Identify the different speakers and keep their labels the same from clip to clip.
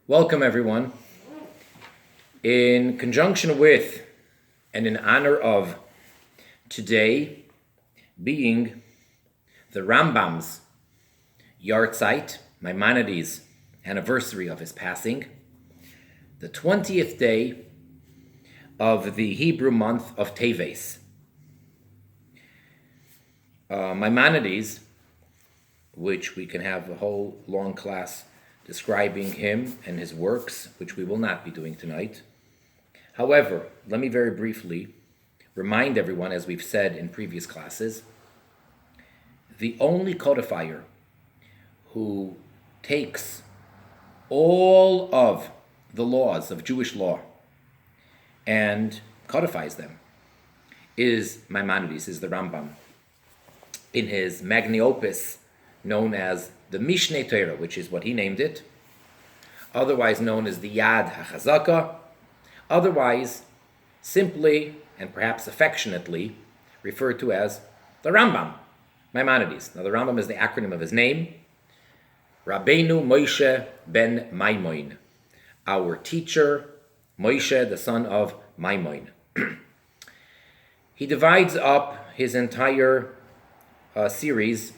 Speaker 1: Welcome, everyone. In conjunction with and in honor of today being the Rambam's Yartzeit, Maimonides' anniversary of his passing, the 20th day of the Hebrew month of Teves. Maimonides, which we can have a whole long class describing him and his works, which we will not be doing tonight. However, let me very briefly remind everyone, as we've said in previous classes, the only codifier who takes all of the laws of Jewish law and codifies them is Maimonides, is the Rambam, in his magnum opus known as the Mishneh Torah, which is what he named it, otherwise known as the Yad HaChazaka, otherwise simply and perhaps affectionately referred to as the Rambam, Maimonides. Now the Rambam is the acronym of his name, Rabbeinu Moshe ben Maimon, our teacher, Moshe, the son of Maimon. He divides up his entire series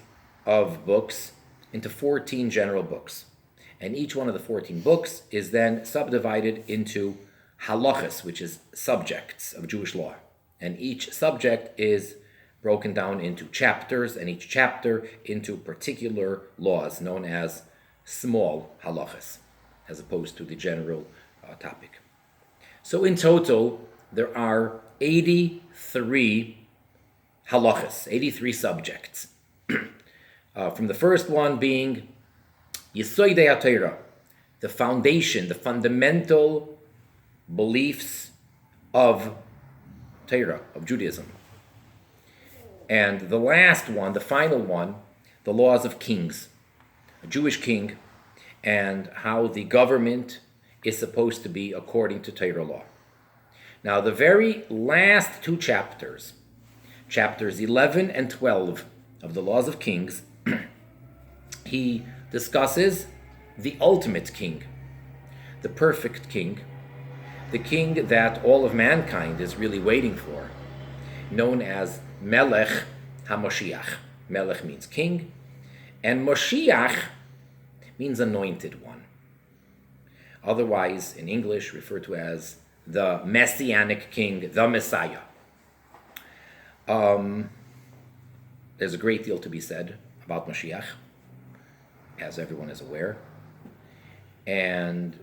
Speaker 1: of books into 14 general books. And each one of the 14 books is then subdivided into halachas, which is subjects of Jewish law. And each subject is broken down into chapters, and each chapter into particular laws known as small halachas, as opposed to the general topic. So in total, there are 83 halachas, 83 subjects. From the first one being Yesodei HaTorah, the foundation, the fundamental beliefs of Torah, of Judaism. And the last one, the final one, the laws of kings, a Jewish king, and how the government is supposed to be according to Torah law. Now, the very last two chapters, chapters 11 and 12 of the laws of kings, he discusses the ultimate king, the perfect king, the king that all of mankind is really waiting for, known as Melech HaMoshiach. Melech means king, and Moshiach means anointed one. Otherwise, in English, referred to as the Messianic king, the Messiah. There's a great deal to be said about Mashiach, as everyone is aware. And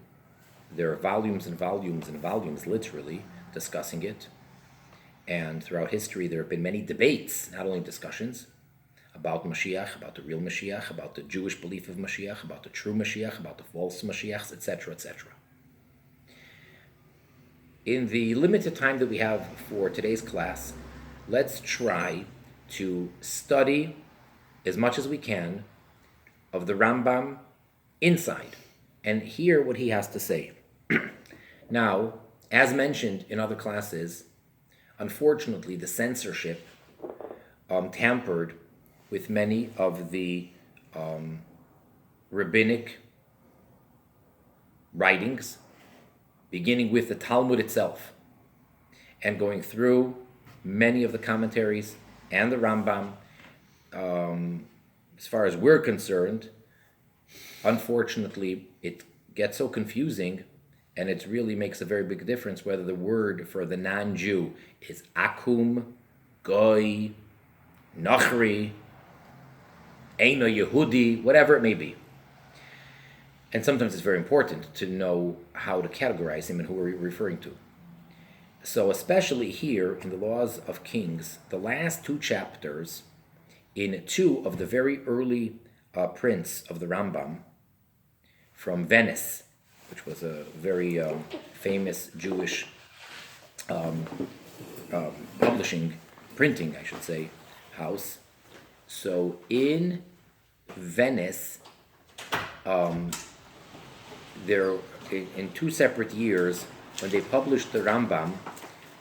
Speaker 1: there are volumes and volumes and volumes, literally, discussing it. And throughout history, there have been many debates, not only discussions, about Mashiach, about the real Mashiach, about the Jewish belief of Mashiach, about the true Mashiach, about the false Mashiachs, etc., etc. In the limited time that we have for today's class, let's try to study as much as we can of the Rambam inside and hear what he has to say. Now, as mentioned in other classes, unfortunately the censorship tampered with many of the rabbinic writings, beginning with the Talmud itself and going through many of the commentaries and the Rambam. As far as we're concerned, unfortunately, it gets so confusing, and it really makes a very big difference whether the word for the non-Jew is akum, goy, nochri, eino Yehudi, whatever it may be. And sometimes it's very important to know how to categorize him and who we're referring to. So especially here in the Laws of Kings, the last two chapters in two of the very early prints of the Rambam from Venice, which was a very famous Jewish printing, I should say, house. So in Venice, there in two separate years, when they published the Rambam,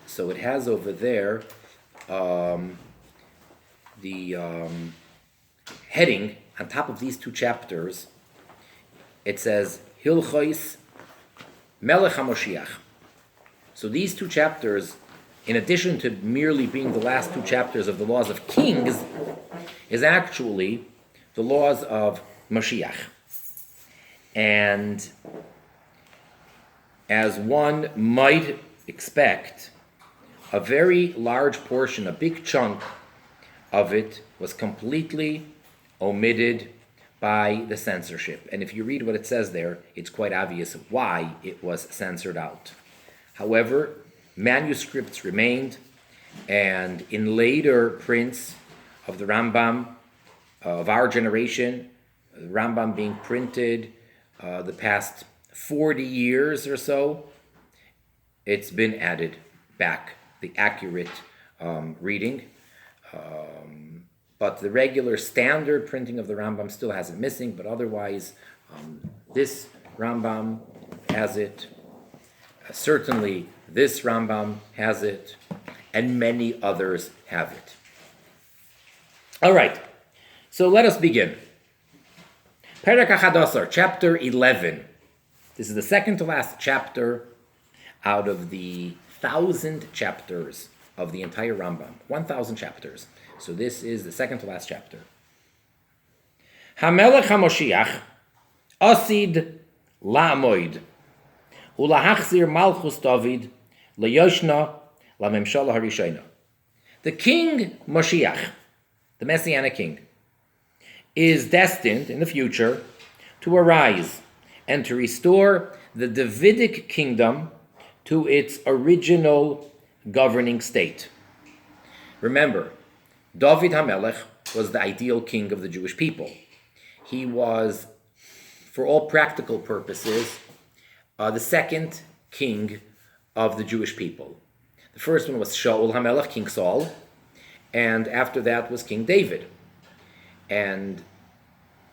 Speaker 1: so it has over there the heading on top of these two chapters. It says Hilchos Melech HaMoshiach. So these two chapters, in addition to merely being the last two chapters of the laws of kings, is actually the laws of Mashiach. And as one might expect, a very large portion, a big chunk of it was completely omitted by the censorship. And if you read what it says there, it's quite obvious why it was censored out. However, manuscripts remained, and in later prints of the Rambam of our generation, the Rambam being printed the past 40 years or so, it's been added back, the accurate reading. But the regular standard printing of the Rambam still has it missing, but otherwise this Rambam has it. Certainly this Rambam has it, and many others have it. All right, so let us begin. Perek HaChadasar, chapter 11. This is the second to last chapter out of the 1,000 chapters of the entire Rambam. 1,000 chapters. So this is the second to last chapter. HaMelech HaMoshiach Asid La'amoid Ulahachzir Malchus David LaYoshna LaMemshala Harishayna. The king Moshiach, the Messianic king, is destined in the future to arise and to restore the Davidic kingdom to its original governing state. Remember, David HaMelech was the ideal king of the Jewish people. He was, for all practical purposes, the second king of the Jewish people. The first one was Shaul HaMelech, King Saul, and after that was King David. And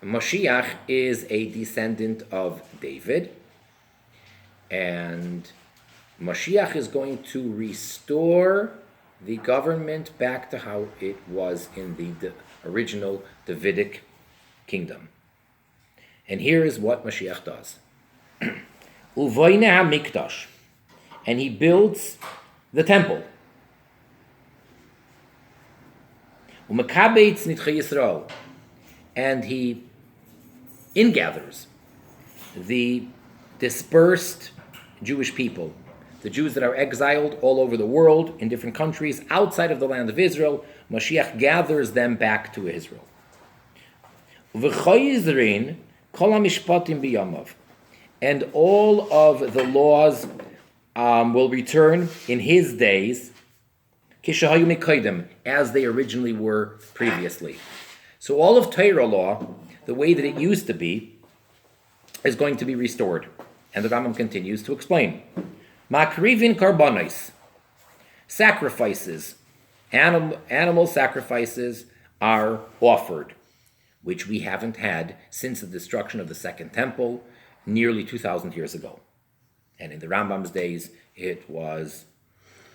Speaker 1: Mashiach is a descendant of David, and Mashiach is going to restore the government back to how it was in the original Davidic kingdom. And here is what Mashiach does. Uvoyne HaMikdash, and he builds the temple. Umekabetz Nitchei Yisrael, and he ingathers the dispersed Jewish people, the Jews that are exiled all over the world in different countries outside of the land of Israel. Mashiach gathers them back to Israel. V'choyizrin kol hamishpatim biyamav, and all of the laws will return in his days, kishahayu mikodim, as they originally were previously. So all of Torah law, the way that it used to be, is going to be restored. And the Rambam continues to explain. Makrivin karbonos, sacrifices, animal sacrifices are offered, which we haven't had since the destruction of the Second Temple nearly 2,000 years ago. And in the Rambam's days, it was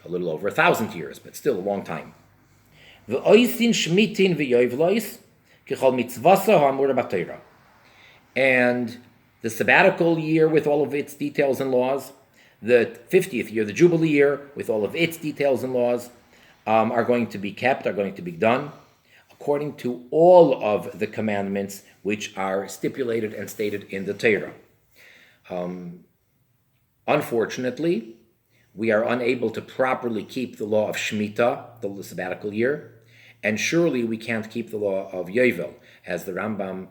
Speaker 1: a little over 1,000 years, but still a long time. V'oisin shmitin v'yoivlois kichol mitzvasa ha'amura b'Torah. And the sabbatical year with all of its details and laws, the 50th year, the Jubilee year with all of its details and laws, are going to be kept, are going to be done according to all of the commandments which are stipulated and stated in the Torah. Unfortunately, we are unable to properly keep the law of Shemitah, the sabbatical year, and surely we can't keep the law of Yovel, as the Rambam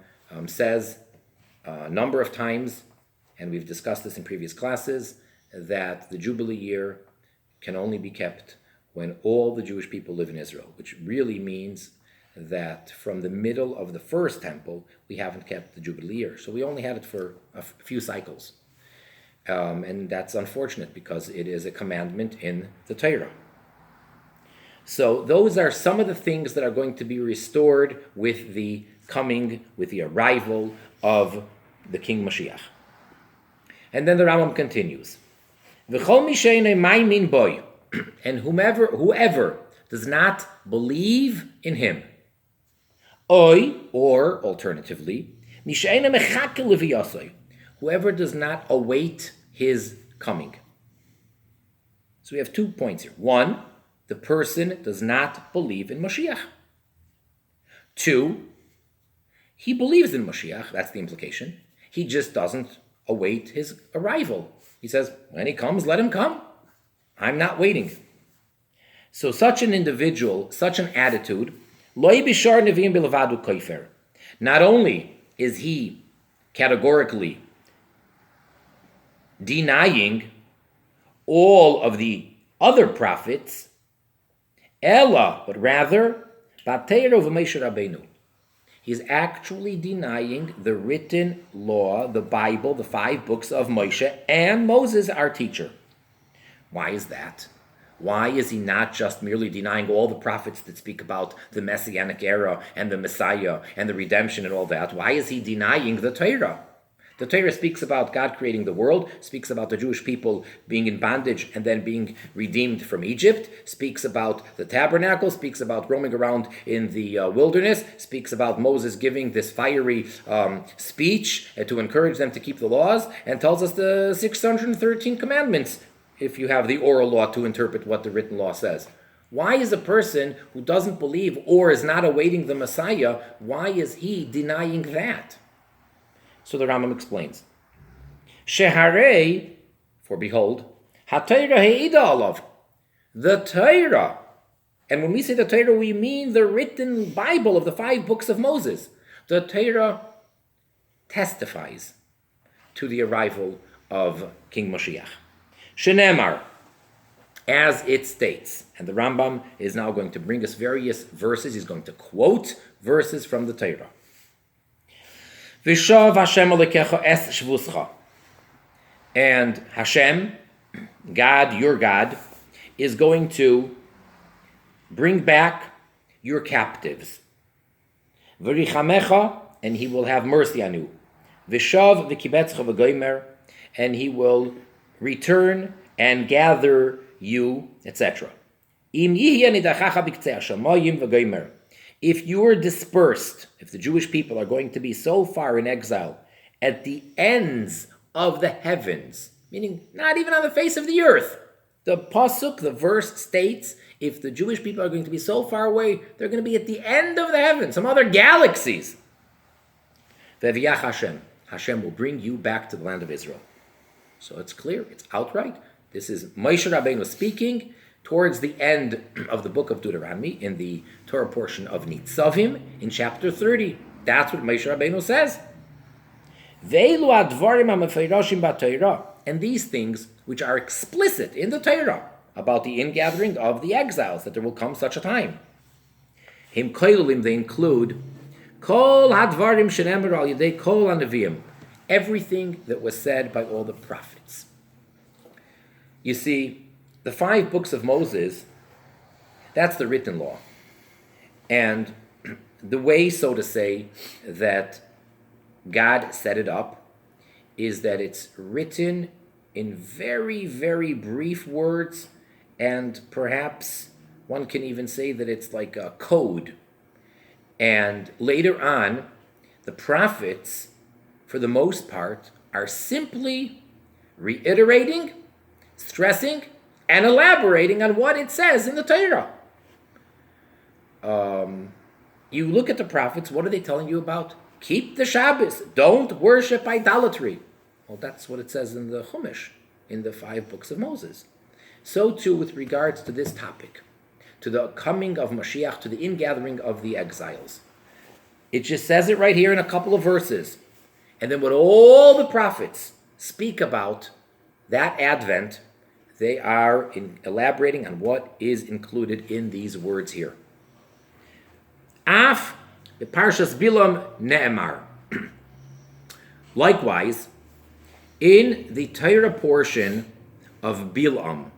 Speaker 1: says a number of times, and we've discussed this in previous classes, that the Jubilee year can only be kept when all the Jewish people live in Israel, which really means that from the middle of the first temple, we haven't kept the Jubilee year. So we only had it for a few cycles. And that's unfortunate because it is a commandment in the Torah. So those are some of the things that are going to be restored with the arrival of the King Mashiach. And then the Rambam continues. V'chol misheine maimin boy, and whoever does not believe in him, or alternatively, misheine mechake leviyasoi, whoever does not await his coming. So we have 2 points here. 1, the person does not believe in Mashiach. 2, he believes in Mashiach, that's the implication. He just doesn't await his arrival. He says, when he comes, let him come. I'm not waiting. So such an individual, such an attitude, not only is he categorically denying all of the other prophets, but rather, he's actually denying the written law, the Bible, the 5 books of Moshe, and Moses, our teacher. Why is that? Why is he not just merely denying all the prophets that speak about the Messianic era and the Messiah and the redemption and all that? Why is he denying the Torah? The Torah speaks about God creating the world, speaks about the Jewish people being in bondage and then being redeemed from Egypt, speaks about the tabernacle, speaks about roaming around in the wilderness, speaks about Moses giving this fiery speech to encourage them to keep the laws, and tells us the 613 commandments, if you have the oral law to interpret what the written law says. Why is a person who doesn't believe or is not awaiting the Messiah, why is he denying that? So the Rambam explains. Sheharei, for behold, ha-Torah he'ida alav. The Torah. And when we say the Torah, we mean the written Bible of the 5 books of Moses. The Torah testifies to the arrival of King Moshiach. Shenemar, as it states, and the Rambam is now going to bring us various verses. He's going to quote verses from the Torah. Vishav Hashem Elokecha es shvuscha. And Hashem, God, your God, is going to bring back your captives. V'richamecha, and he will have mercy on you. Vishav v'kibetzcha v'goymer, and he will return and gather you, etc. Im yihya nidachacha b'ktzei hashamayim v'goymer. If you are dispersed, if the Jewish people are going to be so far in exile at the ends of the heavens, meaning not even on the face of the earth, the pasuk, the verse states, if the Jewish people are going to be so far away, they're going to be at the end of the heavens, some other galaxies. Ve'viyach Hashem. Hashem will bring you back to the land of Israel. So it's clear, it's outright. This is Moshe Rabbeinu speaking towards the end of the book of Deuteronomy, in the Torah portion of Nitzavim, in chapter 30. That's what Moshe Rabbeinu says. And these things which are explicit in the Torah about the ingathering of the exiles, that there will come such a time. Him koilulim, they include kol hadvarim shenemer al yedei kol hanavim, everything that was said by all the prophets. You see, the 5 books of Moses, that's the written law. And the way, so to say, that God set it up is that it's written in very, very brief words, and perhaps one can even say that it's like a code. And later on, the prophets, for the most part, are simply reiterating, stressing, and elaborating on what it says in the Torah. You look at the prophets, what are they telling you about? Keep the Shabbos. Don't worship idolatry. Well, that's what it says in the Chumash, in the 5 books of Moses. So too with regards to this topic, to the coming of Mashiach, to the ingathering of the exiles. It just says it right here in a couple of verses. And then what all the prophets speak about that advent, they are elaborating on what is included in these words here. Af Parshas Balaam ne'emar. Likewise, in the Torah portion of Balaam,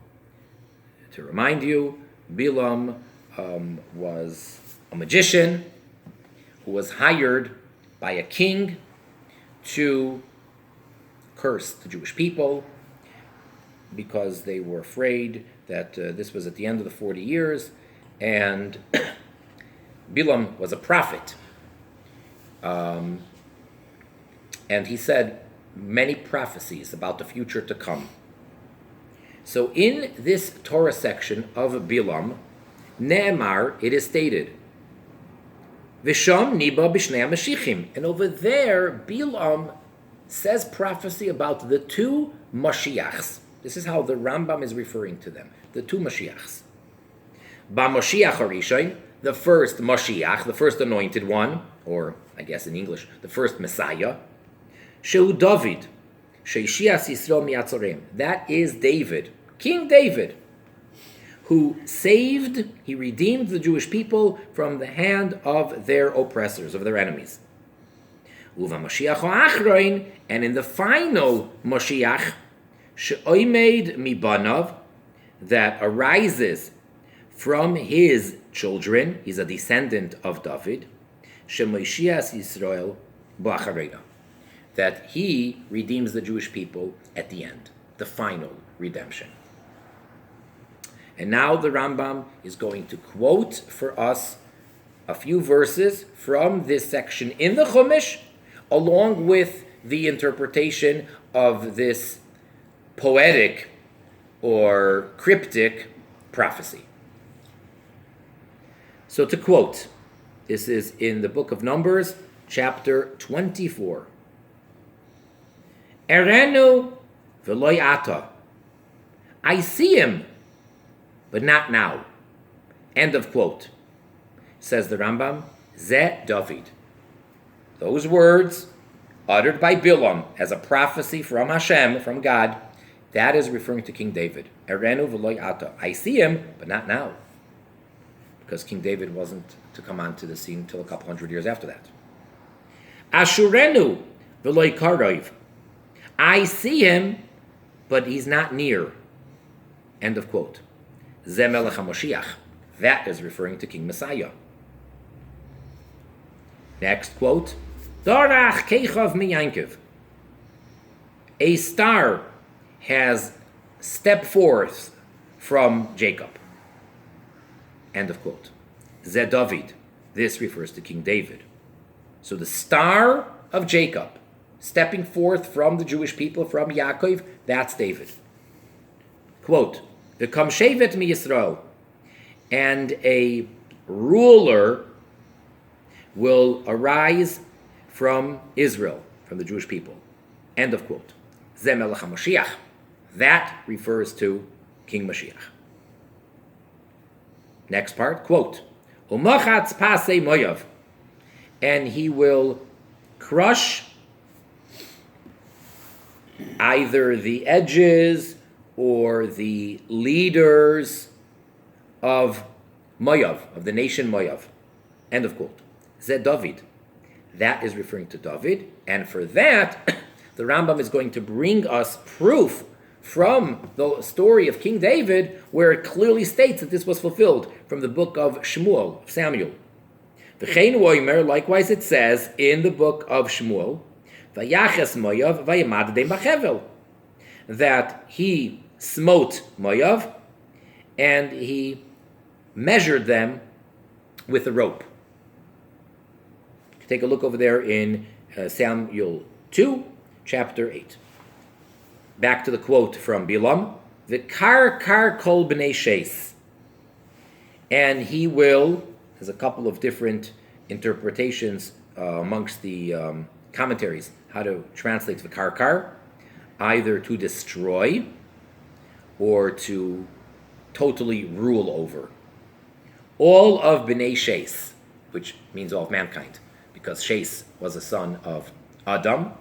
Speaker 1: to remind you, Balaam was a magician who was hired by a king to curse the Jewish people because they were afraid that this was at the end of the 40 years, and Balaam was a prophet. And he said many prophecies about the future to come. So in this Torah section of Balaam, Ne'emar, it is stated, Visham niba b'shnei mashichim. And over there, Balaam says prophecy about the two Mashiachs. This is how the Rambam is referring to them, the two Mashiachs. Ba Mashiach Harishon, the first Mashiach, the first anointed one, or I guess in English, the first Messiah. Shehu David, Sheishias Yisrael mi'atzoreim. That is David, King David, who saved, he redeemed the Jewish people from the hand of their oppressors, of their enemies. Uva Mashiach ha'achroin, and in the final Mashiach, she'oimed mibanav, that arises from his children, he's a descendant of David, she'moishias Yisrael ba'acharena, that he redeems the Jewish people at the end, the final redemption. And now the Rambam is going to quote for us a few verses from this section in the Chumash, along with the interpretation of this poetic or cryptic prophecy. So to quote, this is in the book of Numbers, chapter 24. Erenu v'lo ata. I see him, but not now. End of quote. Says the Rambam, Ze David. Those words, uttered by Balaam as a prophecy from Hashem, from God, that is referring to King David. Erenu v'lo ata. I see him, but not now. Because King David wasn't to come onto the scene until a couple hundred years after that. Ashurenu v'lo karov. I see him, but he's not near. End of quote. Ze melech HaMoshiach. That is referring to King Messiah. Next quote. Dorach keichav miyankiv. A star has stepped forth from Jacob. End of quote. Ze David. This refers to King David. So the star of Jacob, stepping forth from the Jewish people, from Yaakov, that's David. Quote, V'kam shevet mi Yisrael, and a ruler will arise from Israel, from the Jewish people. End of quote. Ze melech HaMoshiach. That refers to King Mashiach. Next part, quote, Umachatz pasei moyav, and he will crush either the edges or the leaders of Moav, of the nation Moav. End of quote. Zed David. That is referring to David, and for that, the Rambam is going to bring us proof from the story of King David, where it clearly states that this was fulfilled from the book of Shmuel, Samuel. V'chein Woimer, likewise it says in the book of Shmuel, Vayaches Moav, Vayamad de Bachevel, that he smote Moav and he measured them with a rope. Take a look over there in Samuel 2, chapter 8. Back to the quote from Balaam, V'kar kar kol b'nei sheis. And he will, there's a couple of different interpretations amongst the commentaries, how to translate V'kar kar, either to destroy or to totally rule over. All of b'nei sheis, which means all of mankind, because Sheis was a son of Adam,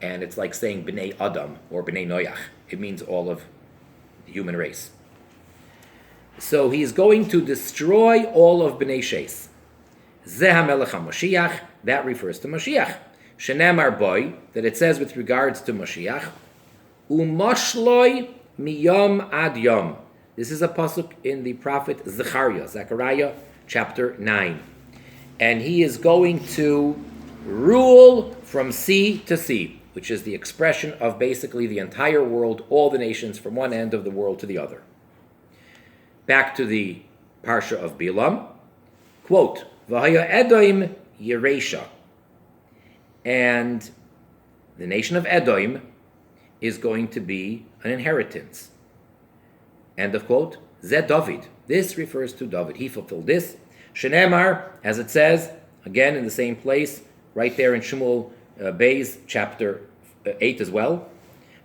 Speaker 1: and it's like saying B'nai Adam or B'nai Noach. It means all of the human race. So he's going to destroy all of B'nai Sheis. Zeh HaMelech HaMoshiach, that refers to Mashiach. Shenemar boy, that it says with regards to Mashiach, Umoshloi miyom ad yom. This is a pasuk in the prophet Zechariah, chapter 9. And he is going to rule from sea to sea, which is the expression of basically the entire world, all the nations from one end of the world to the other. Back to the Parsha of Balaam, quote, V'haya Edom Yeresha, and the nation of Edom is going to be an inheritance. End of quote. Zed David. This refers to David. He fulfilled this. Shenemar, as it says, again in the same place, right there in Shmuel Beis, chapter 8 as well.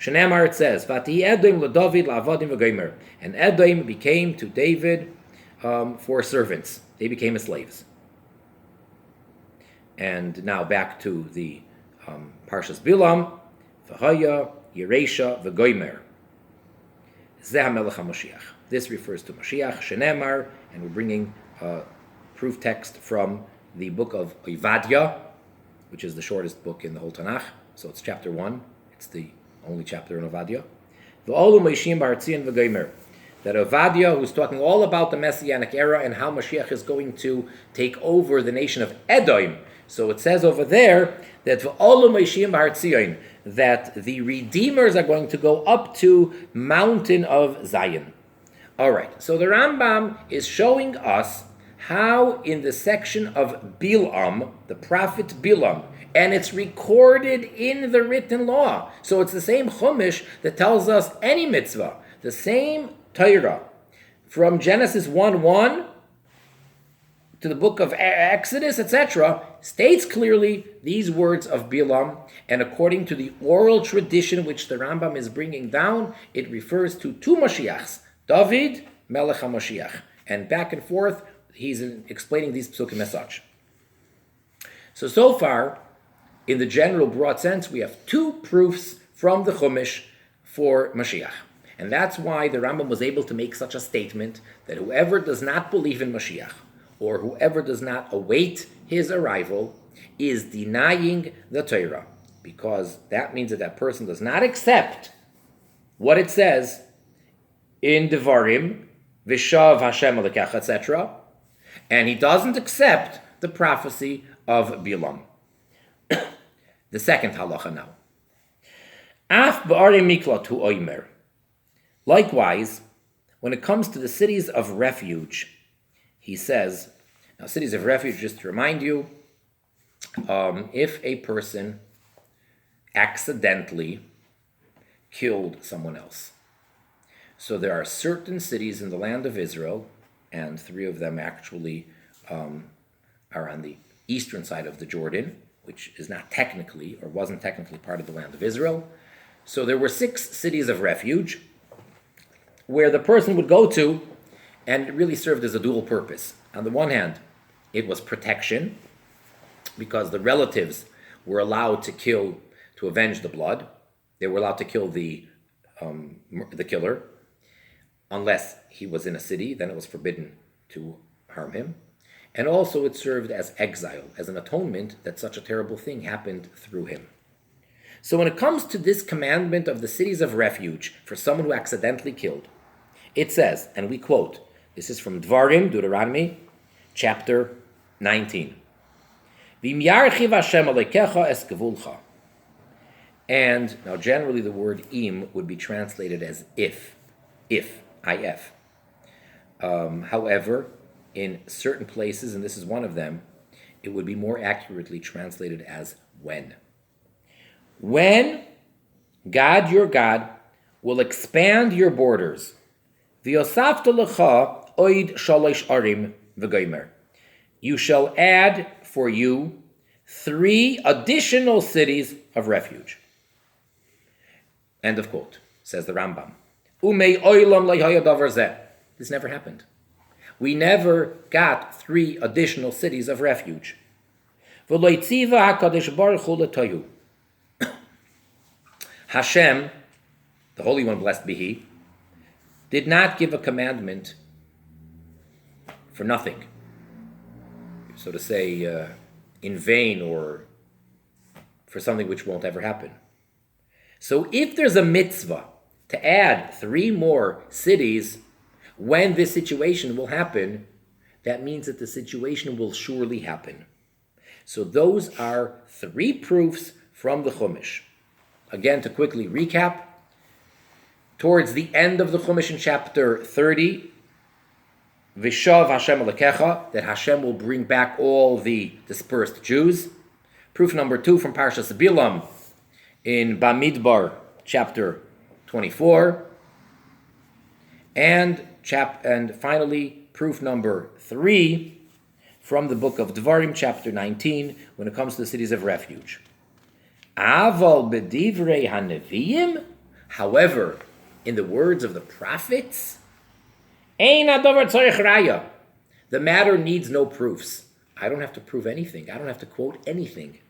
Speaker 1: Shenemar, it says, Vati Edom LaDavid LaAvadim v'Gomer. And Edom became to David for servants. They became his slaves. And now back to the Parshas Balaam. V'haya Yeresha v'Gomer. Zeh HaMelech HaMashiach. This refers to Mashiach, Shenemar, and we're bringing proof text from the book of Ovadia, which is the shortest book in the whole Tanakh. So it's chapter 1. It's the only chapter in Ovadia. V'olu Meishim B'Artzion v'Gomer. That Ovadia, who's talking all about the Messianic era and how Mashiach is going to take over the nation of Edom. So it says over there that V'olu Meishim B'Artzion, that the redeemers are going to go up to mountain of Zion. All right, so the Rambam is showing us how in the section of Balaam, the prophet Balaam, and it's recorded in the written law. So it's the same Chumash that tells us any mitzvah, the same Torah, from Genesis 1:1 to the book of Exodus, etc., states clearly these words of Balaam, and according to the oral tradition which the Rambam is bringing down, it refers to two Mashiachs, David, Melech HaMashiach, and back and forth, he's explaining these psukim as such. So far, in the general broad sense, we have two proofs from the Chumash for Mashiach. And that's why the Rambam was able to make such a statement that whoever does not believe in Mashiach, or whoever does not await his arrival, is denying the Torah, because that means that that person does not accept what it says in Devarim, Vishav Hashem Alekecha, etc., and he doesn't accept the prophecy of Balaam. The second halacha now. Af ba'arim miklat hu oimer. Likewise, when it comes to the cities of refuge, he says, now cities of refuge, just to remind you, if a person accidentally killed someone else. So there are certain cities in the land of Israel, and three of them actually are on the eastern side of the Jordan, which is not technically, or wasn't technically part of the land of Israel. So there were 6 cities of refuge where the person would go to, and it really served as a dual purpose. On the one hand, it was protection, because the relatives were allowed to kill, to avenge the blood. They were allowed to kill the killer, unless he was in a city, then it was forbidden to harm him. And also it served as exile, as an atonement that such a terrible thing happened through him. So when it comes to this commandment of the cities of refuge for someone who accidentally killed, it says, and we quote, this is from Dvarim, Deuteronomy, chapter 19. V'im yarchiv Hashem alekecha es gevulcha. And now generally the word im would be translated as if, if. However, in certain places, and this is one of them, it would be more accurately translated as when. When God, your God, will expand your borders, v'yosafta lecha oid shalosh arim v'gomer. You shall add for you 3 additional cities of refuge. End of quote, says the Rambam. Umei oilam le'haya davar zeh. This never happened. We never got 3 additional cities of refuge. V'lo itziva HaKadosh Baruch Hu l'tohu. Hashem, the Holy One, blessed be He, did not give a commandment for nothing, so to say, in vain, or for something which won't ever happen. So if there's a mitzvah to add 3 more cities when this situation will happen, that means that the situation will surely happen. So those are 3 proofs from the Chumash. Again, to quickly recap, towards the end of the Chumash in chapter 30, Vishav Hashem Alekecha, that Hashem will bring back all the dispersed Jews. Proof number 2 from Parshas Balaam in Bamidbar, chapter 24. And finally, proof number 3 from the book of Devarim, chapter 19, when it comes to the cities of refuge. Aval b'divrei haneviyim, however, in the words of the prophets, ein hadavar tzarich raya. The matter needs no proofs. I don't have to prove anything. I don't have to quote anything.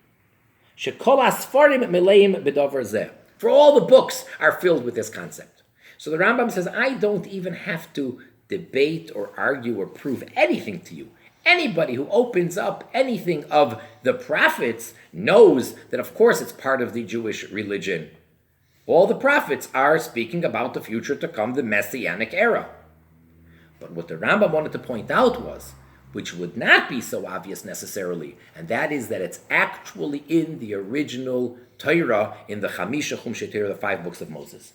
Speaker 1: Shekol asfarim meleim b'davar zeh. For all the books are filled with this concept. So the Rambam says, I don't even have to debate or argue or prove anything to you. Anybody who opens up anything of the prophets knows that, of course, it's part of the Jewish religion. All the prophets are speaking about the future to come, the Messianic era. But what the Rambam wanted to point out was, which would not be so obvious necessarily, and that is that it's actually in the original Torah, in the Chamisha Chumshei Torah, the 5 books of Moses.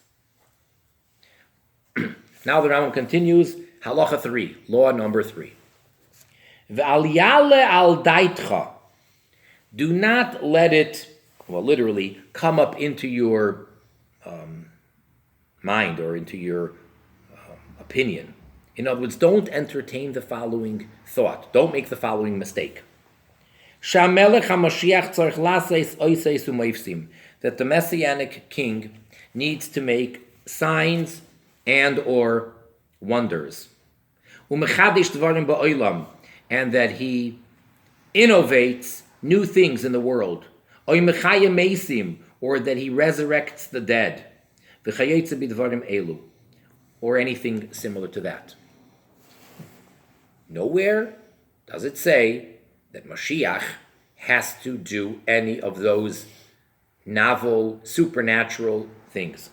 Speaker 1: Now the Rambam continues, Halacha 3, law number 3. V'aliyale al daitcha. Do not let it, well, literally, come up into your mind or into your opinion. In other words, don't entertain the following thought. Don't make the following mistake. That the Messianic king needs to make signs and or wonders. And that he innovates new things in the world. Or that he resurrects the dead. Or anything similar to that. Nowhere does it say that Mashiach has to do any of those novel, supernatural things.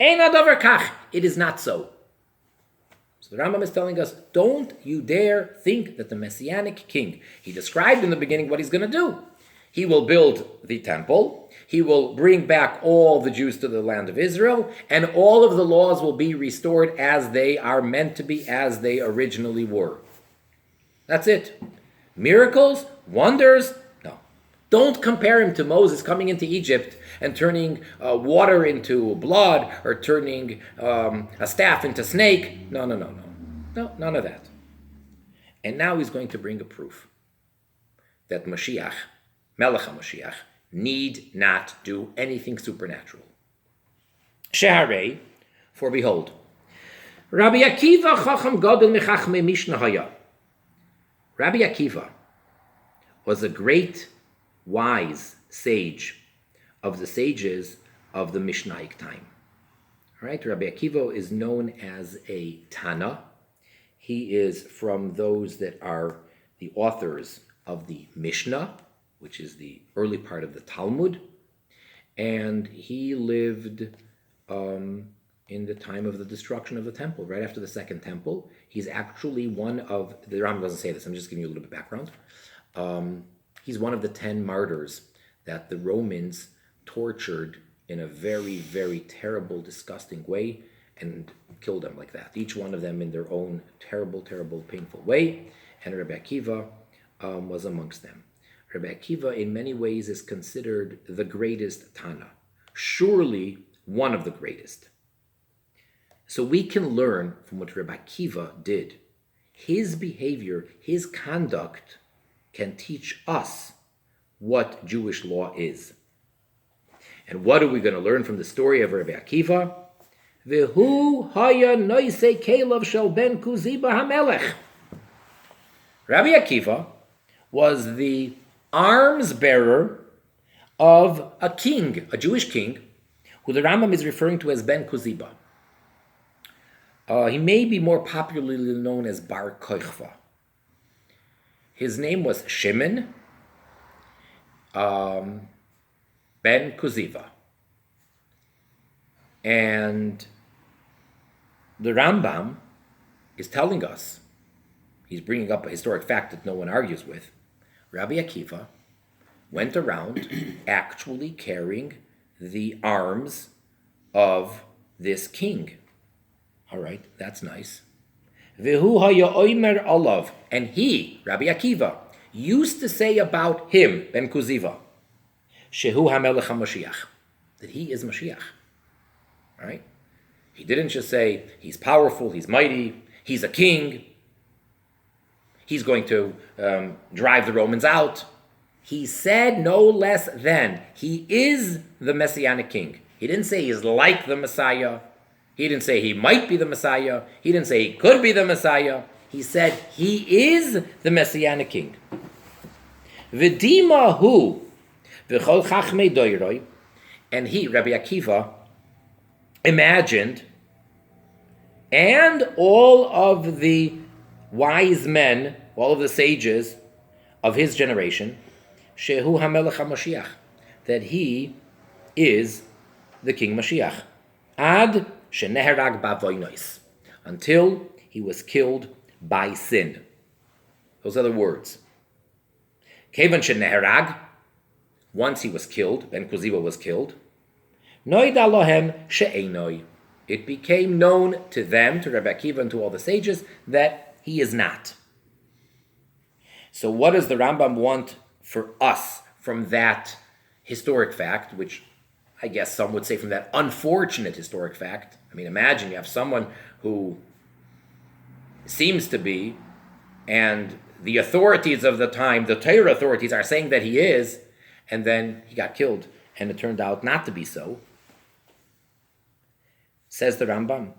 Speaker 1: It is not so. So the Rambam is telling us, don't you dare think that the Messianic king, he described in the beginning what he's going to do. He will build the temple, he will bring back all the Jews to the land of Israel, and all of the laws will be restored as they are meant to be, as they originally were. That's it. Miracles, wonders, no. Don't compare him to Moses coming into Egypt and turning water into blood or turning a staff into snake. No, none of that. And now he's going to bring a proof that Mashiach, Melech HaMashiach, need not do anything supernatural. Sheharei, for behold, Rabbi Akiva Chacham Gadol Mechachmei Mishnah Haya. Rabbi Akiva was a great, wise sage of the sages of the Mishnaic time. All right, Rabbi Akiva is known as a Tana. He is from those that are the authors of the Mishnah, which is the early part of the Talmud, and he lived in the time of the destruction of the temple, right after the second temple. He's actually one of, the Rambam doesn't say this, I'm just giving you a little bit of background. He's one of the 10 martyrs that the Romans tortured in a very, very terrible, disgusting way and killed them like that. Each one of them in their own terrible, terrible, painful way. And Rabbi Akiva was amongst them. Rabbi Akiva, in many ways, is considered the greatest Tana. Surely one of the greatest. So we can learn from what Rabbi Akiva did. His behavior, his conduct can teach us what Jewish law is. And what are we going to learn from the story of Rabbi Akiva? V'hu haya noisei kelev shel ben Kuziba hamelech. Rabbi Akiva was the arms bearer of a king, a Jewish king, who the Rambam is referring to as Ben Kuziba. He may be more popularly known as Bar Kochva. His name was Shimon Ben Kuziva. And the Rambam is telling us, he's bringing up a historic fact that no one argues with, Rabbi Akiva went around actually carrying the arms of this king. All right, that's nice. V'hu haya oimer olav, and he, Rabbi Akiva, used to say about him, Ben Kuziva, Shehu HaMelech HaMashiach, that he is Mashiach. All right? He didn't just say he's powerful, he's mighty, he's a king, he's going to drive the Romans out. He said no less than he is the Messianic king. He didn't say he's like the Messiah. He didn't say he might be the Messiah. He didn't say he could be the Messiah. He said he is the Messianic king. V'dima hu v'chol chachmei doiroi, and he, Rabbi Akiva, imagined, and all of the wise men, all of the sages of his generation, shehu hamelech HaMashiach, that he is the King Mashiach, ad sheneherag ba'avonos, until he was killed by sin. Those are the words. Kevan sheneherag, once he was killed, Ben Kuziva was killed, noida lohem she'enoi, it became known to them, to Rabbi Akiva and to all the sages, that he is not. So what does the Rambam want for us from that historic fact, which I guess some would say from that unfortunate historic fact? I mean, imagine you have someone who seems to be, and the authorities of the time, the Torah authorities, are saying that he is, and then he got killed, and it turned out not to be so. Says the Rambam,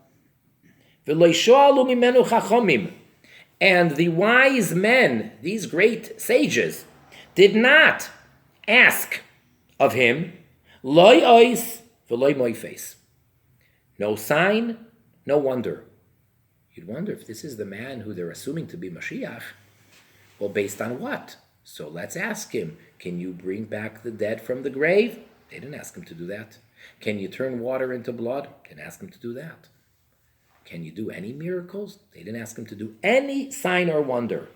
Speaker 1: and the wise men, these great sages, did not ask of him, loy ois v'loy moifes, no sign, no wonder. You'd wonder if this is the man who they're assuming to be Mashiach. Well, based on what? So let's ask him, can you bring back the dead from the grave? They didn't ask him to do that. Can you turn water into blood? Can ask him to do that. Can you do any miracles? They didn't ask him to do any sign or wonder.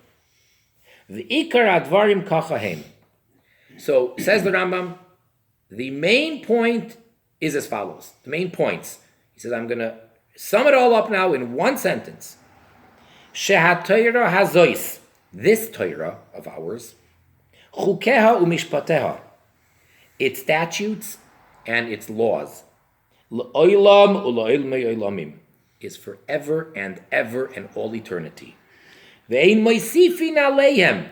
Speaker 1: The ikar advarim kachahem. So, says the Rambam, the main point is as follows. The main points. He says, I'm going to sum it all up now in one sentence. Shehat Torah hazois, this Torah of ours, chukeha umishpateha, its statutes and its laws, l'olam u'la'ilmei olamim, is forever and ever and all eternity. Ve'ein moisifin aleihem,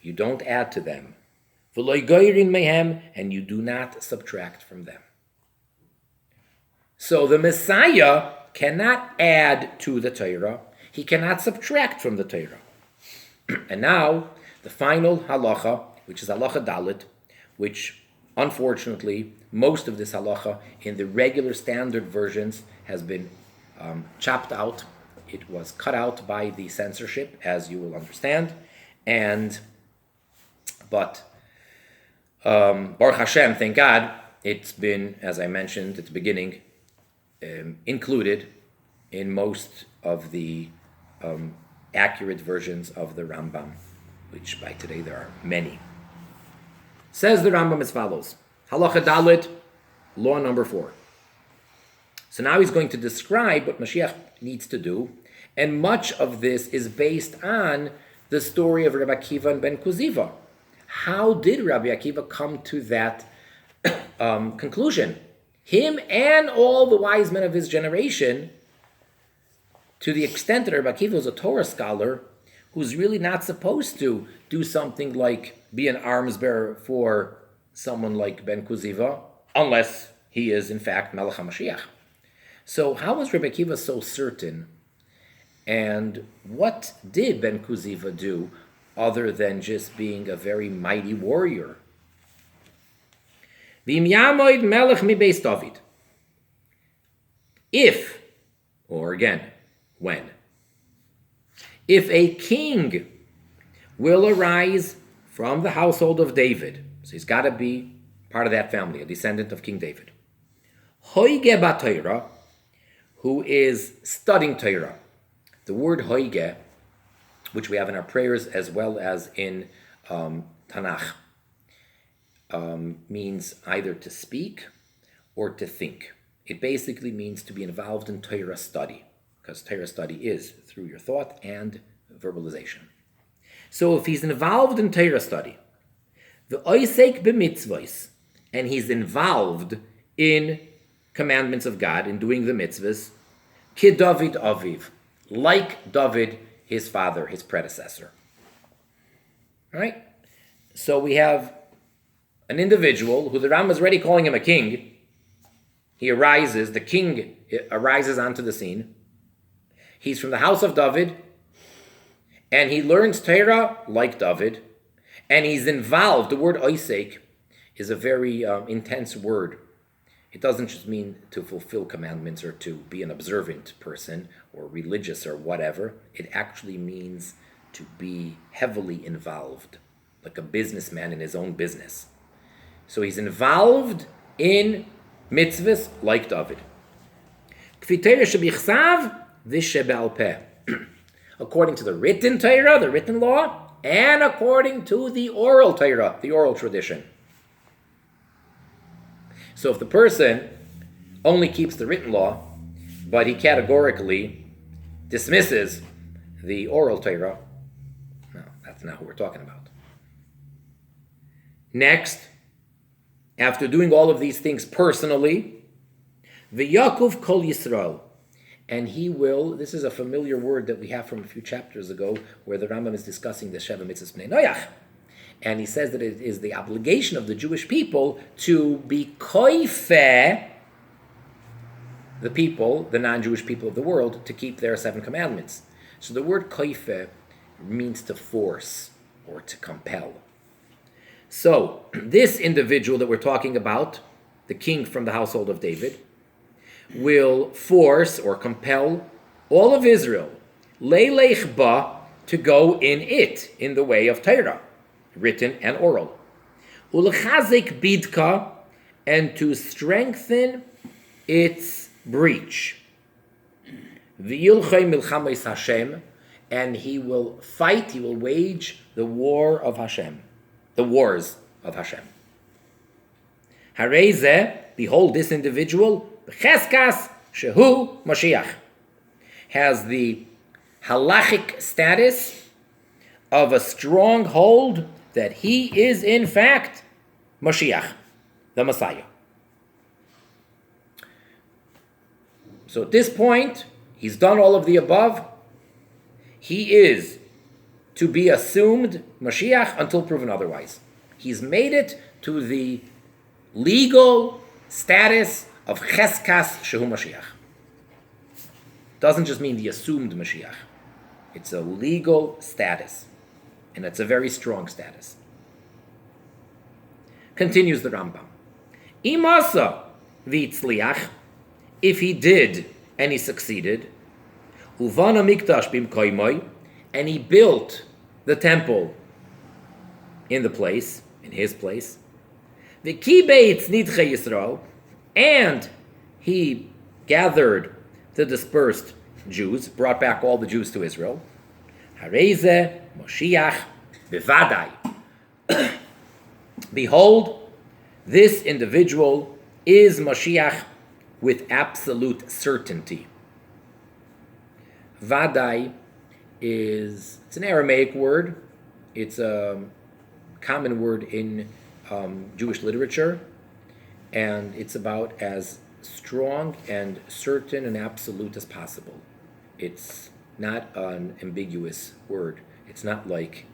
Speaker 1: you don't add to them. V'lo goyrin mehem, and you do not subtract from them. So the Messiah cannot add to the Torah. He cannot subtract from the Torah. And now, the final halacha, which is halacha dalit, which unfortunately, most of this halacha in the regular standard versions has been chopped out. It was cut out by the censorship, as you will understand. But Baruch Hashem, thank God, it's been, as I mentioned at the beginning, included in most of the accurate versions of the Rambam, which by today there are many. Says the Rambam as follows. Halacha Dalit, law number 4. So now he's going to describe what Mashiach needs to do, and much of this is based on the story of Rabbi Akiva and Ben Kuziva. How did Rabbi Akiva come to that conclusion? Him and all the wise men of his generation, to the extent that Rabbi Akiva was a Torah scholar who's really not supposed to do something like be an arms bearer for someone like Ben Kuziva, unless he is in fact Melech HaMashiach. So how was Rabbi Akiva so certain? And what did Ben Kuziva do other than just being a very mighty warrior? V'im yamoid melech mi beis David. If, or again, when, if a king will arise from the household of David, so he's got to be part of that family, a descendant of King David, hoige ba Torah, who is studying Torah. The word hoige, which we have in our prayers as well as in Tanakh, means either to speak or to think. It basically means to be involved in Torah study, because Torah study is through your thought and verbalization. So if he's involved in Torah study, the oisek b'mitzvos, and he's involved in commandments of God, in doing the mitzvahs, ki David aviv, like David, his father, his predecessor. All right? So we have an individual who the Rambam is already calling him a king. The king arises onto the scene. He's from the house of David, and he learns Torah like David, and he's involved. The word oisek is a very intense word. It doesn't just mean to fulfill commandments or to be an observant person or religious or whatever. It actually means to be heavily involved, like a businessman in his own business. So he's involved in mitzvahs like David. According to the written Torah, the written law, and according to the oral Torah, the oral tradition. So if the person only keeps the written law, but he categorically dismisses the oral Torah, no, that's not who we're talking about. Next, after doing all of these things personally, v'yakov kol Yisrael, and he will, this is a familiar word that we have from a few chapters ago, where the Rambam is discussing the Sheva Mitzvahs Bnei Noach. And he says that it is the obligation of the Jewish people to be koifeh, the people, the non-Jewish people of the world, to keep their 7 commandments. So the word koifeh means to force or to compel. So this individual that we're talking about, the king from the household of David, will force or compel all of Israel, leilech ba, to go in the way of Torah, written and oral. Ulchazik bidka, and to strengthen its breach. V'yilchay milchames Hashem, and he will fight, he will wage the war of Hashem, the wars of Hashem. Hareze, behold, this individual, b'cheskas shehu Mashiach, has the halachic status of a stronghold that he is in fact Mashiach, the Messiah. So at this point, he's done all of the above. He is to be assumed Mashiach until proven otherwise. He's made it to the legal status of Cheskas Shehu Mashiach. Doesn't just mean the assumed Mashiach. It's a legal status. And it's a very strong status. Continues the Rambam. Imasa v'itzliach, if he did and he succeeded, uvana mikdash bimkoimoi, and he built the temple in his place, v'kibeitz nidche Yisrael, and he gathered the dispersed Jews, brought back all the Jews to Israel, hareze Moshiach bevadai. Behold, this individual is Mashiach with absolute certainty. Vadai it's an Aramaic word. It's a common word in Jewish literature, and it's about as strong and certain and absolute as possible. It's not an ambiguous word. It's not like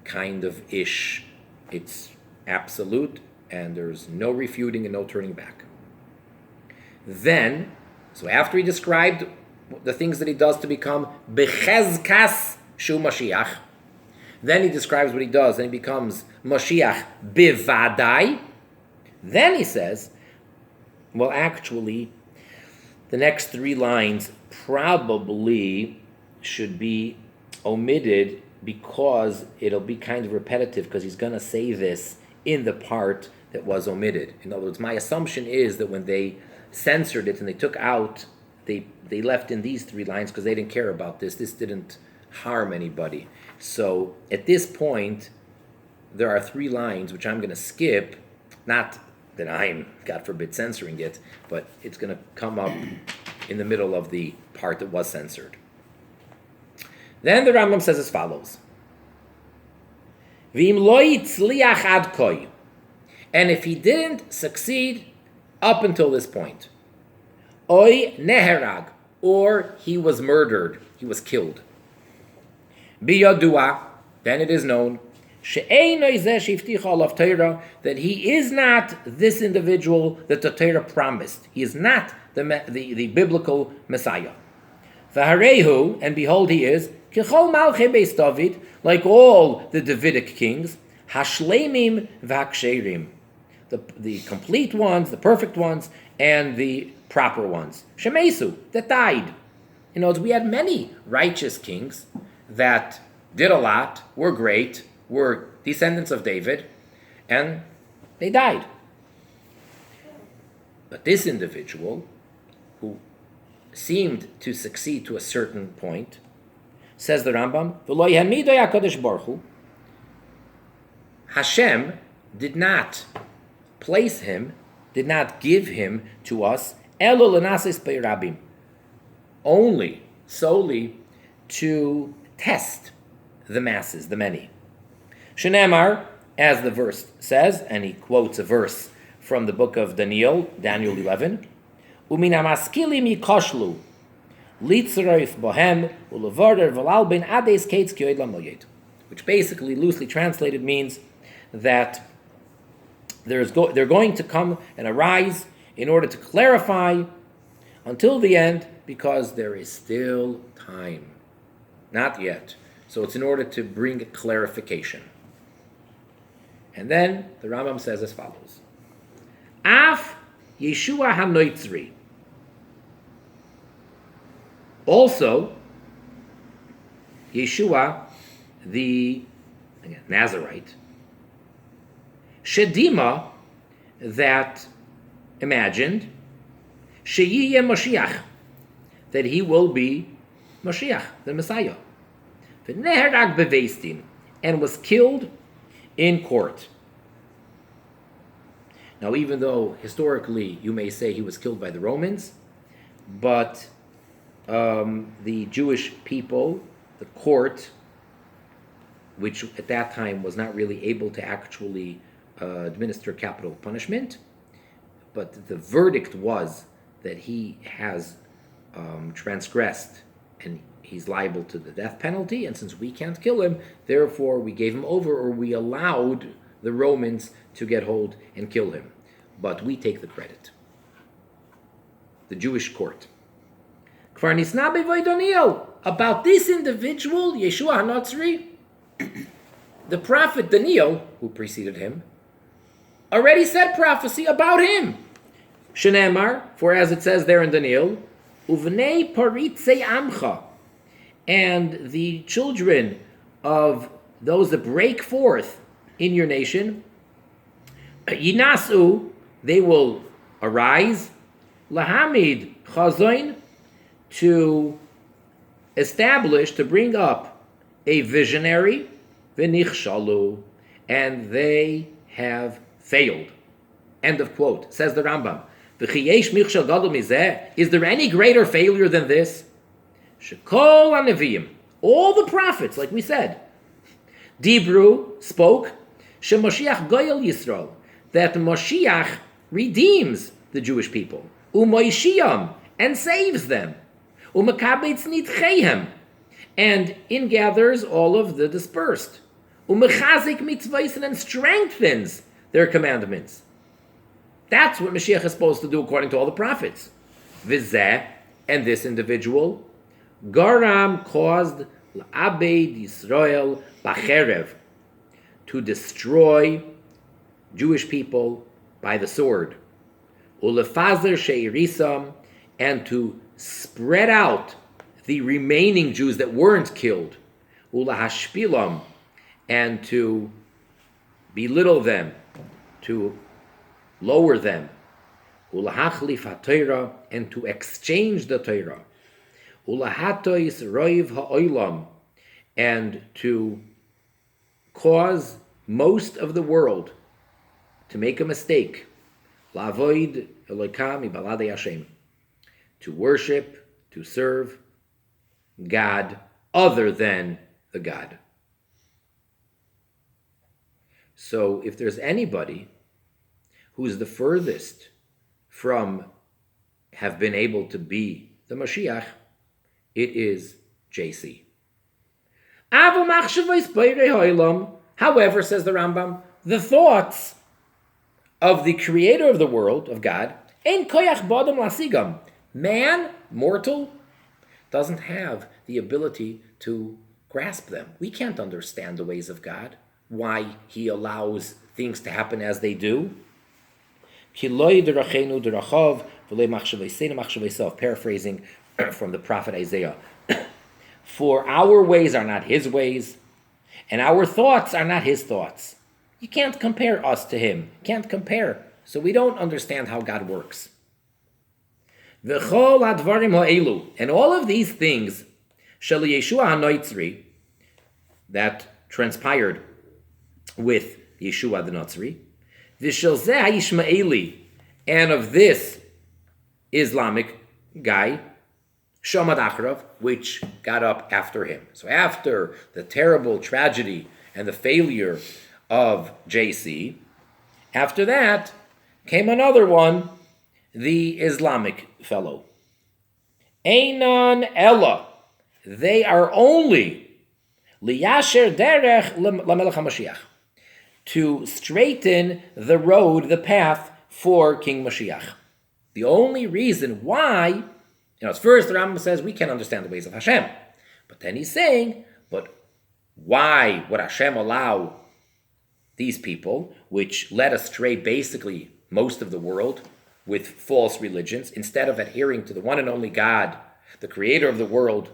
Speaker 1: kind of ish. It's absolute, and there's no refuting and no turning back. Then, so after he described the things that he does to become bechezkas shu Mashiach, then he describes what he does, and he becomes Mashiach bivadai. Then he says, well, actually, the next 3 lines probably should be omitted because it'll be kind of repetitive, because he's going to say this in the part that was omitted. In other words, my assumption is that when they censored it and they took out, they left in these 3 lines because they didn't care about this. This didn't harm anybody. So at this point, there are 3 lines which I'm going to skip, not that I'm, God forbid, censoring it, but it's going to come up in the middle of the part that was censored. Then the Rambam says as follows. V'im lo yitzliach ad koi, and if he didn't succeed up until this point, Oy neherag, or he was murdered, he was killed. Biyadua, then it is known, that he is not this individual that the Torah promised. He is not the biblical Messiah. V'harehu, and behold, he is kichol malchei beis David, like all the Davidic kings, hashleimim v'haksherim, the complete ones, the perfect ones, and the proper ones. Shemesu, that died. You know, we had many righteous kings that did a lot, were great, were descendants of David, and they died. But this individual, who seemed to succeed to a certain point, says the Rambam, V'lo yehamido HaKadosh Baruch Hu, Hashem did not place him, did not give him to us, elo l'nasis be'rabim, only, solely, to test the masses, the many. Shenemar, as the verse says, and he quotes a verse from the book of Daniel 11, Umina maskili mikoshlu, litzroif bohem, ulevorder v'lal ben ades kates kioid lamoyed, which basically, loosely translated, means that they're going to come and arise in order to clarify until the end, because there is still time. Not yet. So it's in order to bring clarification. And then the Rambam says as follows. Af Yeshua HaNoitzri. Also, Yeshua, the Nazarite, Shedima, that imagined, Sheyiyeh Moshiach, that he will be Moshiach, the Messiah. V'neherag beveistin, and was killed in court. Now, even though historically you may say he was killed by the Romans, but the Jewish people, the court, which at that time was not really able to actually administer capital punishment, but the verdict was that he has transgressed and he's liable to the death penalty, and since we can't kill him, therefore we gave him over, or we allowed the Romans to get hold and kill him. But we take the credit. The Jewish court. Kvar nisna b'voy Daniel, about this individual, Yeshua HaNotzri, the prophet Daniel, who preceded him, already said prophecy about him. Shenemar, for as it says there in Daniel, Uvnei paritzei amcha, and the children of those that break forth in your nation, Yinasu, they will arise, Lahamid chazoin, to establish, to bring up a visionary, V'nichshalu, and they have failed. End of quote. Says the Rambam. V'chiyesh michshal gadol mizeh, is there any greater failure than this? Shekol haneviyim, all the prophets, like we said, Dibru, spoke, Shemoshiach goyel Yisrael, that Moshiach redeems the Jewish people, Umoishiyam, and saves them, Umakabetz nitcheihem, and ingathers all of the dispersed, Umechazik mitzvahs, and strengthens their commandments. That's what Mashiach is supposed to do according to all the prophets. Vizeh, and this individual, Garam caused L'Abed Yisrael Bacherev, to destroy Jewish people by the sword. Ulefazer Sheirisam, and to spread out the remaining Jews that weren't killed. Ulahashpilam, and to belittle them, to lower them. Ulahachlif HaTorah, and to exchange the Torah. Ulahatois Roiv HaOilam, and to cause most of the world to make a mistake. La'avoid Eloikam Ibaladei Hashem, to worship, to serve God other than the God. So if there's anybody who's the furthest from have been able to be the Mashiach, it is JC. However, says the Rambam, the thoughts of the creator of the world, of God, man, mortal, doesn't have the ability to grasp them. We can't understand the ways of God, why he allows things to happen as they do. Paraphrasing from the prophet Isaiah. For our ways are not his ways, and our thoughts are not his thoughts. You can't compare us to him. You can't compare. So we don't understand how God works. And all of these things that transpired with Yeshua the Notzri, and of this Islamic guy, Shamad Achrov, which got up after him. So after the terrible tragedy and the failure of JC, after that came another one, the Islamic fellow. Einon Ella, they are only liyasher derech lamelech HaMashiach, to straighten the road, the path for King Mashiach. The only reason why, at first the Rambam says we can't understand the ways of Hashem. But then he's saying, but why would Hashem allow these people, which led astray basically most of the world with false religions, instead of adhering to the one and only God, the creator of the world,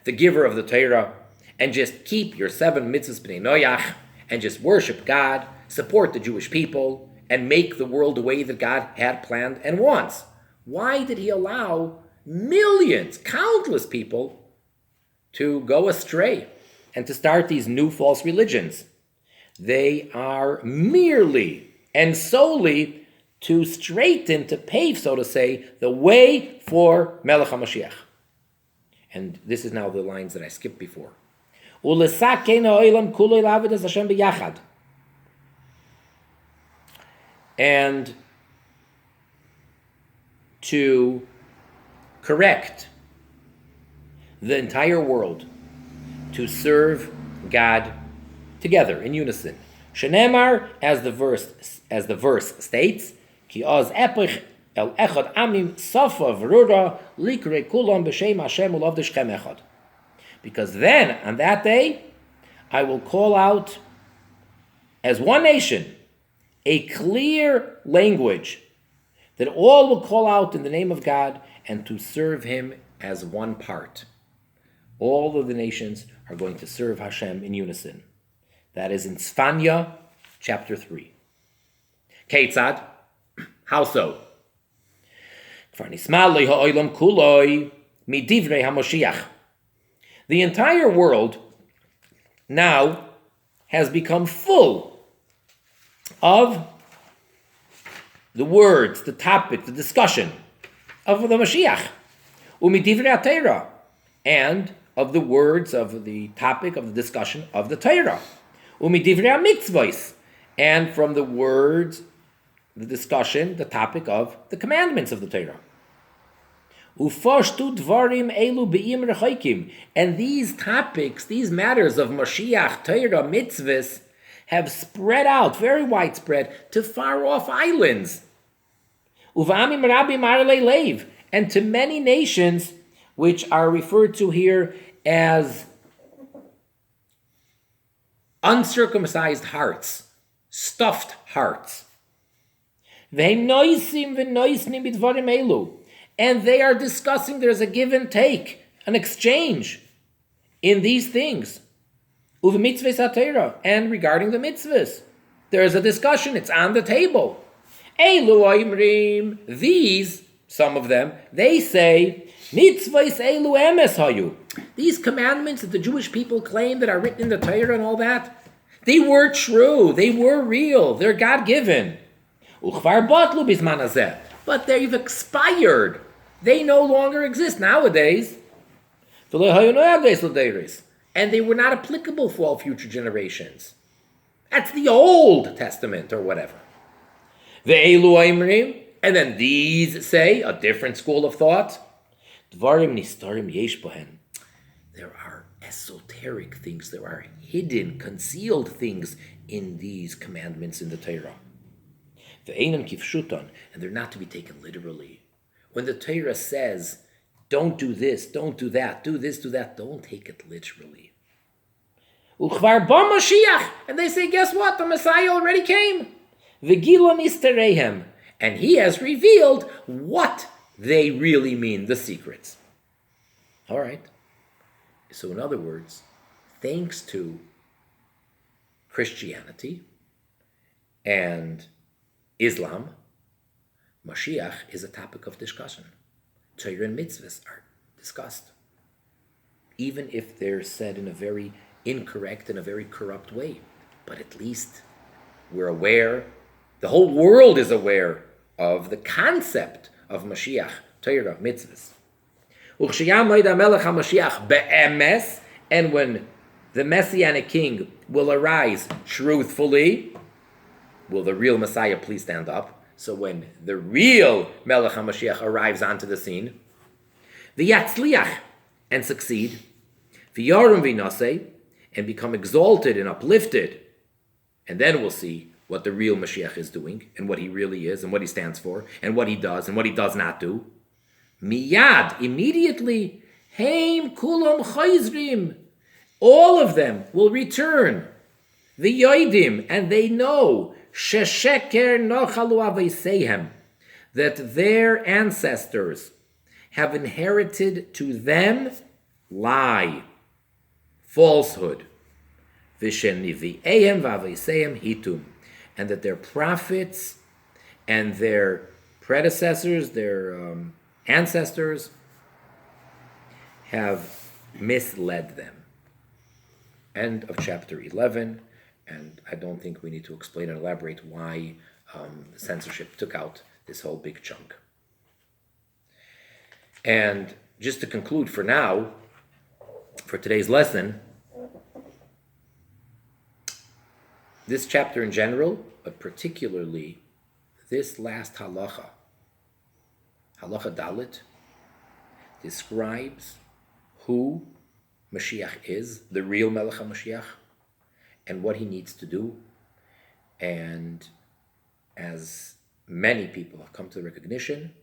Speaker 1: the giver of the Torah, and just keep your 7 mitzvahs b'nei Noach, and just worship God, support the Jewish people, and make the world the way that God had planned and wants? Why did he allow millions, countless people to go astray and to start these new false religions? They are merely and solely to straighten, to pave, so to say, the way for Melech HaMashiach. And this is now the lines that I skipped before. And to correct the entire world to serve God together in unison. Shenemar, as the verse states, Ki oz epich el echad amim safa v'rura likre kulam b'shem Hashem ulavdishchem echad. Because then, on that day, I will call out as one nation a clear language that all will call out in the name of God and to serve him as one part. All of the nations are going to serve Hashem in unison. That is in Tzfanya, chapter 3. Keitzad, how so? The entire world now has become full of the words, the topic, the discussion of the Mashiach, u'midivrei Torah, and of the words of the topic of the discussion of the Torah, u'midivrei mitzvos, and from the words, the discussion, the topic of the commandments of the Torah. Ufashtu dvarim elu be'im rechaikim, and these topics, these matters of Mashiach, Torah, mitzvahs, have spread out, very widespread, to far-off islands. Uva'amim rabim arlei leiv, and to many nations, which are referred to here as uncircumcised hearts, stuffed hearts. And they are discussing, there's a give and take, an exchange in these things. And regarding the mitzvahs, there's a discussion, it's on the table. These, some of them, they say, these commandments that the Jewish people claim that are written in the Torah and all that, they were true, they were real, they're God-given. But they've expired. They no longer exist nowadays. And they were not applicable for all future generations. That's the Old Testament or whatever. And And then these say, a different school of thought, Dvarim nistarim yesh bohen. There are esoteric things, there are hidden, concealed things in these commandments in the Torah. Ve'enan kifshutan, and they're not to be taken literally. When the Torah says, don't do this, don't do that, do this, do that, don't take it literally. Uchvar ba Mashiach, and they say, guess what? The Messiah already came. V'gilo nisterehem, and he has revealed what they really mean, the secrets. All right. So in other words, thanks to Christianity and Islam, Mashiach is a topic of discussion. Torah and mitzvahs are discussed, even if they're said in a very incorrect and a very corrupt way. But at least we're aware, the whole world is aware of the concept of Mashiach, Torah, mitzvahs. And when the Messianic king will arise truthfully, will the real Messiah please stand up? So when the real Melech HaMashiach arrives onto the scene, v'yatzliach, and succeed, v'yarum v'naseh, and become exalted and uplifted, and then we'll see what the real Mashiach is doing, and what he really is, and what he stands for, and what he does, and what he does not do. Miyad, immediately, heim kulam chayzrim, all of them will return. V'yoidim, and they know, shesheker nochalu aveisehem, that their ancestors have inherited to them lie, falsehood. V'shenivi'ehem v'aveisehem hitum, and that their prophets and their predecessors, their ancestors, have misled them. End of chapter 11, and I don't think we need to explain and elaborate why censorship took out this whole big chunk. And just to conclude for now, for today's lesson, this chapter in general, but particularly this last halacha, halacha dalit, describes who Mashiach is, the real Melech HaMashiach, and what he needs to do. And as many people have come to the recognition,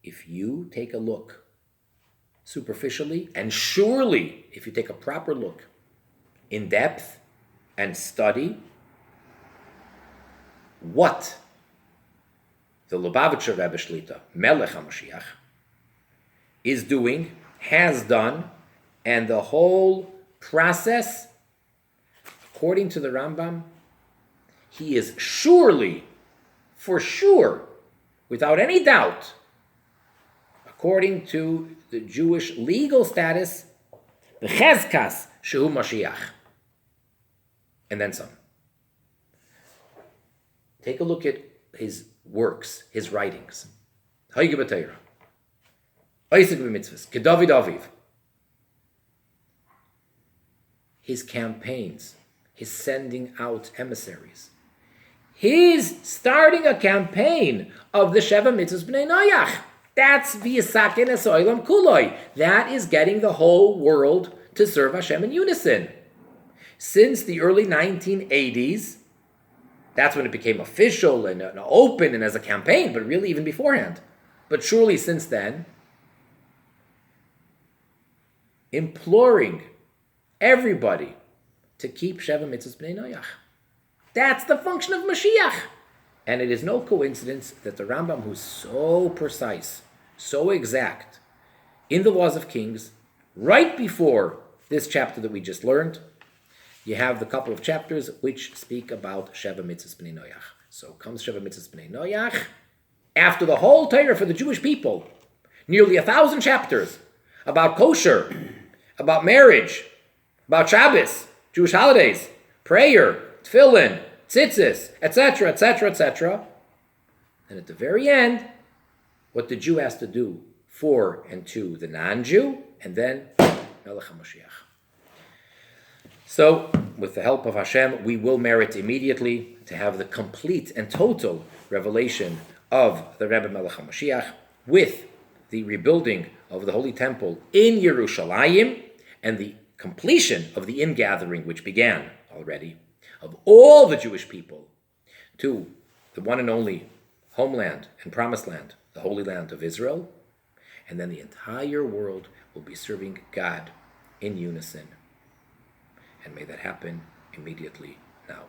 Speaker 1: if you take a look superficially, and surely if you take a proper look in depth and study what the Lubavitcher Rebbe Shlita, Melech HaMashiach, is doing, has done, and the whole process, according to the Rambam, he is surely, for sure, without any doubt, according to the Jewish legal status, b'chezkas shehu Mashiach. And then some. Take a look at his works, his writings. Haige b'Torah, Oisik b'mitzvahs, Kedavid Aviv. His campaigns, his sending out emissaries, his starting a campaign of the Sheva Mitzvahs B'nai Noach. That's v'yisaken es oilam kuloi. That is getting the whole world to serve Hashem in unison. Since the early 1980s, that's when it became official and open and as a campaign, but really even beforehand. But surely since then, imploring everybody to keep Sheva Mitzvahs B'nai Noach. That's the function of Mashiach. And it is no coincidence that the Rambam, who's so precise, so exact, in the Laws of Kings, right before this chapter that we just learned, you have the couple of chapters which speak about Sheva Mitzvahs B'nai Noach. So comes Sheva Mitzvahs B'nai Noach, after the whole Torah for the Jewish people, nearly 1,000 chapters about kosher, about marriage, about Shabbos, Jewish holidays, prayer, tefillin, tzitzis, etc., etc., etc. And at the very end, what the Jew has to do for and to the non-Jew, and then Melech HaMashiach. So, with the help of Hashem, we will merit immediately to have the complete and total revelation of the Rebbe Melech HaMashiach, with the rebuilding of the Holy Temple in Yerushalayim, and the completion of the ingathering, which began already, of all the Jewish people to the one and only homeland and promised land, the Holy Land of Israel, and then the entire world will be serving God in unison. And may that happen immediately now.